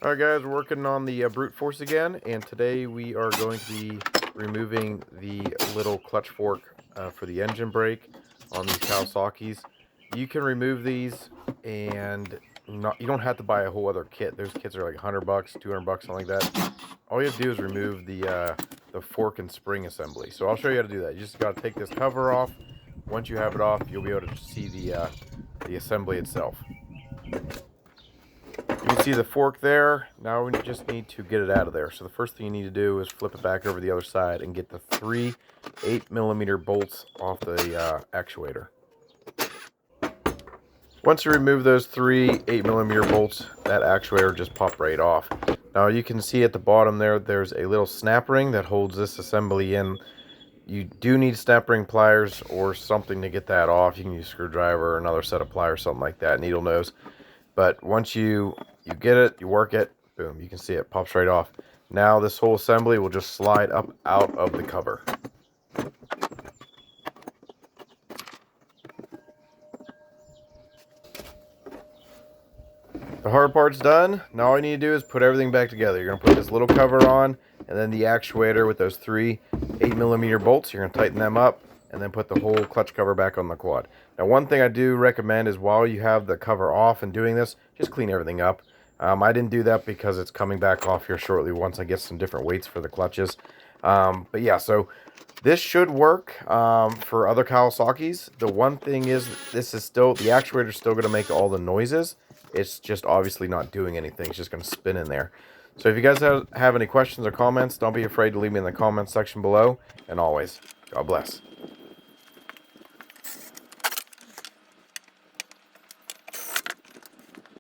Alright guys, we're working on the brute force again, and today we are going to be removing the little clutch fork for the engine brake on these Kawasaki's. You can remove these and you don't have to buy a whole other kit. Those kits are like $100, $200, something like that. All you have to do is remove the fork and spring assembly. So I'll show you how to do that. You just got to take this cover off. Once you have it off, you'll be able to see the assembly itself. You can see the fork there. Now we just need to get it out of there. So the first thing you need to do is flip it back over the other side and get the 3 8mm bolts off the actuator. Once you remove those 3 8mm bolts, that actuator just popped right off. Now you can see at the bottom there's a little snap ring that holds this assembly in. You do need snap ring pliers or something to get that off. You can use a screwdriver or another set of pliers, something like that, needle nose. But once you get it, you work it, boom, you can see it pops right off. Now this whole assembly will just slide up out of the cover. The hard part's done. Now all you need to do is put everything back together. You're going to put this little cover on, and then the actuator with those 3 8mm bolts. You're going to tighten them up, and then put the whole clutch cover back on the quad. Now one thing I do recommend is while you have the cover off and doing this, just clean everything up. I didn't do that because it's coming back off here shortly once I get some different weights for the clutches. But yeah, so this should work for other Kawasaki's. The one thing is, the actuator's still going to make all the noises. It's just obviously not doing anything. It's just going to spin in there. So if you guys have any questions or comments, don't be afraid to leave me in the comments section below. And always, God bless.